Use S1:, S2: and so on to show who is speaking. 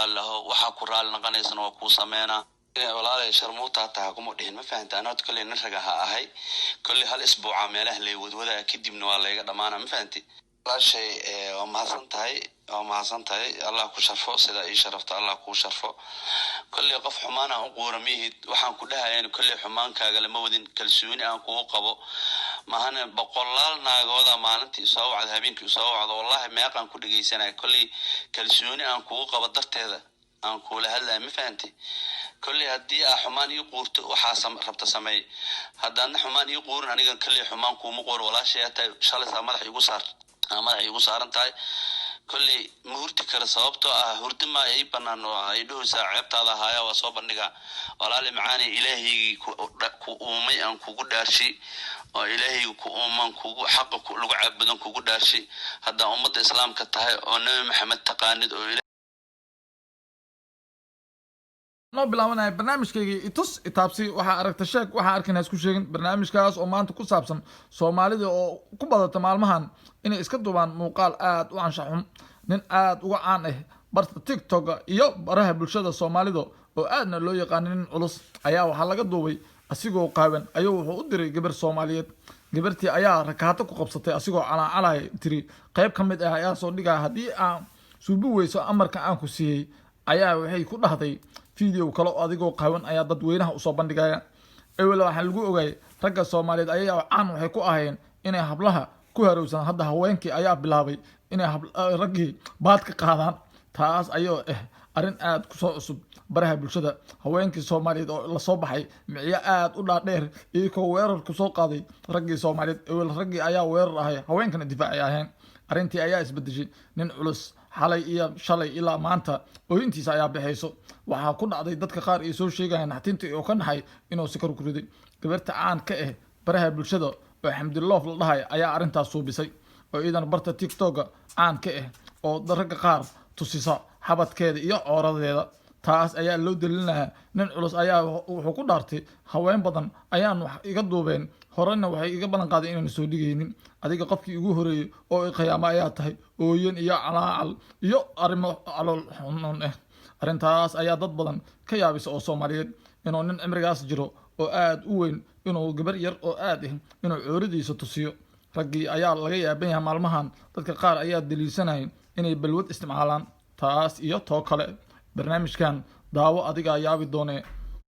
S1: الله وحكوا رال نقنيسن وكوسمينا ولا شرموطة تاكم ودهن ما فهمت أنا كل نرجعها هاي كل هالأسبوع عمله لي وذا أكيد من والله قد ما أنا ما فهمتي لا شيء وما حصنتهاي الله كشرفه سيدا إيش شرفت الله كشرفه كل قف حمانا وقور ميه وحن كلها يعني كل حمان كاجل مودين كلسوين أن قبو ما هن بقولال ناقودا ما أنت يسوع على هبين يسوع على والله ما يقان كل جيسنا كل كلسوين أن قبو درت هذا أن كل هلا ما فهمتي كل هدي حمان يقورت وحاسم ربط سمي هذا حمان يقور أنا كل حمان كوم قور ولا شيء شالس ملح يقصر ملح يقصر أنتاي كل مهرت كرسابته هرت ما أي بنانو هيدو ساعات هذا هاي وصوب النجا ولا لمعاني إلهي كومي أن كوداشي وإلهي كومان كو حق لو عبدن كوداشي هذا أمة الإسلام كتاي ونبي محمد تقاند
S2: noo bilaabanaya barnaamijkaygii itus itaabsi waxaa aragta sheeg waxaa arkaynaa isku sheegin barnaamijkaas oo maanta ku saabsan soomaalida oo ku badata maalmahan inay iska duubaan muuqaal aad u anshax xun nin aad uga caan ah barta tiktok iyo baraha bulshada soomaalida oo aadna loo yaqaan nin culus ayaa waxaa laga duubay asigoo qaaban ayuu wuxuu u diray gabar Soomaaliyeed gabartii ayaa rakaato ku qabsatay asigoo calaalay tiri qayb ka mid ah ayaa soo dhigay hadii aan suubi weyso amarka aan ku siiyay ayaa waxay ku dhahday فيديو كلا أديكو قاون أيا ضد وينها أصابن دجاجة أول واحد لقوا أوجي رجع الصوماليين أيا عن وحكوا أهين إنه حبلها كهروسان هذا هواينك أيا بلابي إنه حبل رجع بعد كقاعدان تاس أيو أرين آد كسب براه بالشدة هواينك الصوماليين لصباحي معيات ولا نير يكو وير كسو قاضي رجع الصوماليين أول رجع أيا وير هاي هواينك الدفاع أياهين أرينتي أيا إسبدجي نن علوس xalay iyo shalay ilaa maanta ooyintiisa ayaa bixayso waxa ku dhacday dadka qaar ay soo sheegayaan naxtinta oo ka naxay inuu sikar ku riday gabarta aan ka ah baraha bulshada oo xamdilove la dhahay ayaa arintaas soo bisay oo iidan barta tiktok aan ka ah oo dadka qaar tusisa xabadkeeda iyo cooradeeda taas ayaa loo dalinayaa nin culus ayaa wuxuu ku dhaartay haween badan ayaan wax iga duubeen horena waxay iga balan qaaday inaan soo dhigaynin adiga qofkii ugu horeeyay oo qiyaamo ayaa tahay ooyin iyo calaacal iyo arimo calool xunun arintaas ayaa dad badan ka yaabisa oo Soomaaliyeed inuu nin cimrigaas jiro oo aad u weyn inuu gabar yar oo aad inuu cooridiisa tusiyo ragii ayaa laga yaaban yahay maalmahan dadka qaar ayaa daliishanay inay balwad isticmaalaan taas iyo too kale barnaamijkan daawo adiga yaabi doonee